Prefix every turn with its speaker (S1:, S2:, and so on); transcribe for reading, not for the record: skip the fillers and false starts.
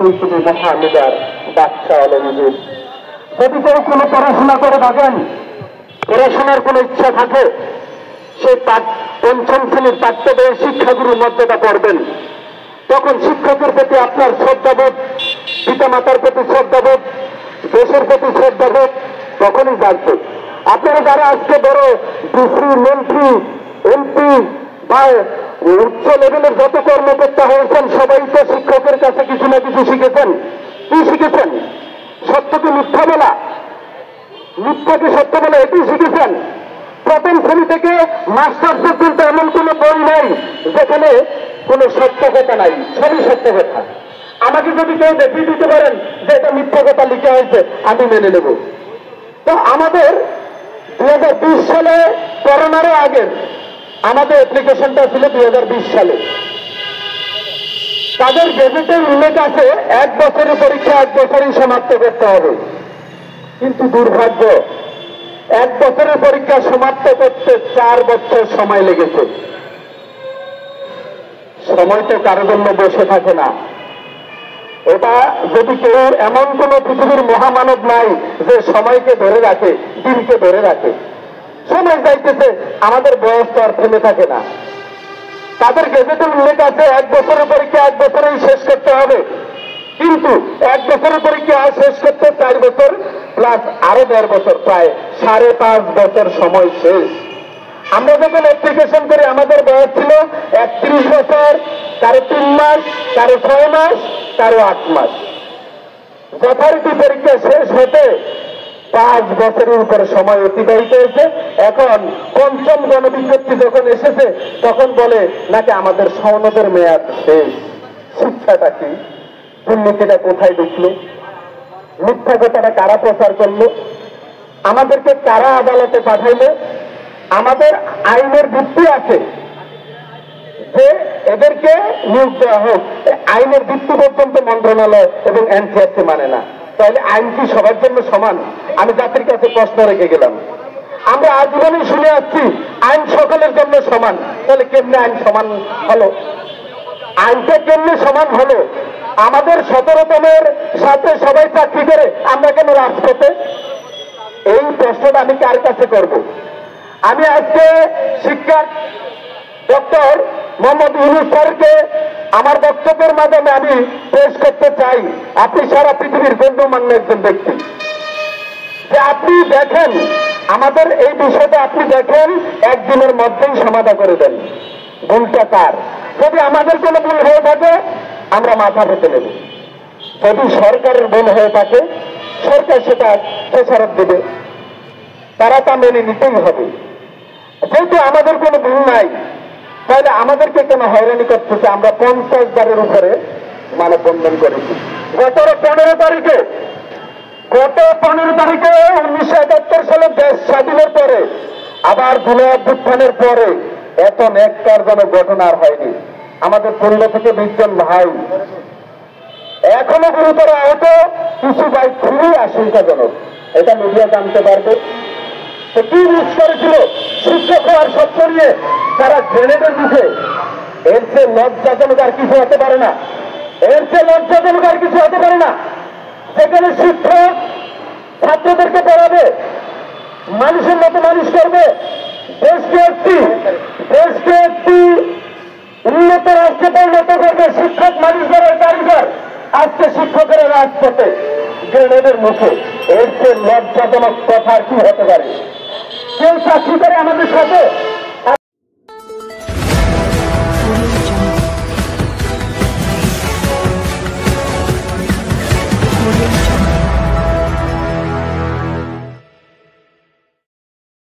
S1: তুই তুমি মহামেদার বাচ্চা অলমজুর। যদি কেউ কোনো পড়াশোনা করে থাকেন, পড়াশোনার কোনো ইচ্ছা থাকে, সে পঞ্চম শ্রেণীর পাঠ্য বইয়ে শিক্ষাগুরুর মর্যাদা পড়বেন। তখন শিক্ষকের প্রতি আপনার শ্রদ্ধাবোধ, পিতামাতার প্রতি শ্রদ্ধাবোধ, দেশের প্রতি শ্রদ্ধাবোধ তখনই জাগবে। আপনারা যারা আজকে বড় ডিসি, মন্ত্রী, এমপি বা উচ্চ লেভেলের যত কর্মকর্তা হয়েছেন, সবাই তো শিক্ষকের কাছে কিছু না কিছু শিখেছেন। কি শিখেছেন? সত্যকে মিথ্যা বলা, মিথ্যাকে সত্য বলা, এটি শিখেছেন। প্রথম শ্রেণী থেকে মাস্টার পর্যন্ত এমন কোন বই নাই যেখানে কোন সত্য কথা নাই, সবই সত্য কথা। আমাকে যদি কেউ দেখিয়ে দিতে পারেন যে এটা মিথ্যা কথা লিখে হয়েছে, আমি মেনে নেব। তো আমাদের 2020 সালে করোনারও আগে আমাদের অ্যাপ্লিকেশনটা ছিল 2020 সালে। তাদের গেজেটের উল্লেখ আছে 1 বছরের পরীক্ষা 1 বছরেই সমাপ্ত করতে হবে। কিন্তু দুর্ভাগ্য, 1 বছরের পরীক্ষা সমাপ্ত করতে 4 বছর সময় লেগেছে। সময় তো কারো জন্য বসে থাকে না। এটা যদি কেউ এমন কোন পৃথিবীর মহামানব নাই যে সময়কে ধরে রাখে, দিনকে ধরে রাখে। সময় যাইতেছে, আমাদের বয়স তো আর থেমে থাকে না। তাদের গেজেটের উল্লেখ আছে 1 বছরের পরীক্ষা 1 বছরেই শেষ করতে হবে। কিন্তু 1 বছরের পরীক্ষা শেষ করতে 4 বছর প্লাস আরো 1.5 বছর, প্রায় 5.5 বছর সময় শেষ। আমরা যখন অ্যাপ্লিকেশন করি আমাদের বয়স ছিল 31 বছর, কারো 3 মাস, কারো 6 মাস, কারো 8 মাস। যথারীতি পরীক্ষা শেষ হতে 5 বছরের উপরে সময় অতিবাহিত হয়েছে। এখন পঞ্চম গণবিজ্ঞপ্তি যখন এসেছে তখন বলে নাকি আমাদের সনদের মেয়াদ শেষ। শিক্ষাটা কি? দুর্নীতিটা কোথায় ঢুকলো? মিথ্যা কথাটা কারা প্রচার করলো? আমাদেরকে কারা আদালতে পাঠাইলো? আমাদের আইনের ভিত্তি আছে যে এদেরকে নিয়োগ দেওয়া হোক, আইনের ভিত্তি পর্যন্ত মন্ত্রণালয় এবং এনসিআরসি মানে না। তাহলে আইন কি সবার জন্য সমান? আমি জাতির কাছে প্রশ্ন রেখে গেলাম। আমরা আজীবনই শুনে আসছি আইন সকলের জন্য সমান। তাহলে কেমনে আইন সমান হলো? আইনটা কেমনে সমান হলো? আমাদের 17তমের সাথে সবাই চাকরি করে, আমরা কেন রাজপথে? এই প্রশ্নটা আমি কার কাছে করব? আমি আজকে শিক্ষা ডক্টর মোহাম্মদ ইউনূস স্যারকে আমার বক্তব্যের মাধ্যমে আমি পেশ করতে চাই। আপনি সারা পৃথিবীর গণ্যমান্য একজন ব্যক্তি, যে আপনি দেখেন আমাদের এই বিষয়টা, আপনি দেখেন একদিনের মধ্যেই সমাধান করে দেন। ভুলটা কার? যদি আমাদের কোনো ভুল হয়ে থাকে আমরা মাথা পেতে নেব। যদি সরকারের ভুল হয়ে থাকে সরকার সেটা খেসারত দেবে, তারা তা মেনে নিতেই হবে। যেহেতু আমাদের কোনো ভুল নাই, তাহলে আমাদেরকে কেন হয়রানি করতেছে? আমরা 50 বারের উপরে মানববন্ধন করেছি। গত 15 তারিখে 1971 সালে দেশ স্বাধীনের পরে, আবার জুলাই অভ্যুত্থানের পরে এত ন্যাক্কারজনক ঘটনা আর হয়নি। আমাদের 15 থেকে 20 জন ভাই এখনো গুরুতর আহত, কিছু ভাই খুবই আশঙ্কাজনক। এটা মিডিয়া জানতে পারবে। তো কি মিস করেছিল? শিক্ষক হওয়ার সত্য নিয়ে তারা গ্রেনেডের মুখে। এর চেয়ে লজ্জাজনক আর কিছু হতে পারে না, এর চেয়ে লজ্জাজনক আর কিছু হতে পারে না। সেখানে শিক্ষক ছাত্রদেরকে পড়াবে, মানুষের মতো মানুষ করবে, দেশকে একটি উন্নত রাষ্ট্রে পরিণত করবে। শিক্ষক মানুষ করার কারিগর, আজকে শিক্ষকের রাজপথে গ্রেনেডের মুখে। এর চেয়ে লজ্জাজনক কথা আর কি হতে পারে? কেউ চাকরি করে আমাদের সাথে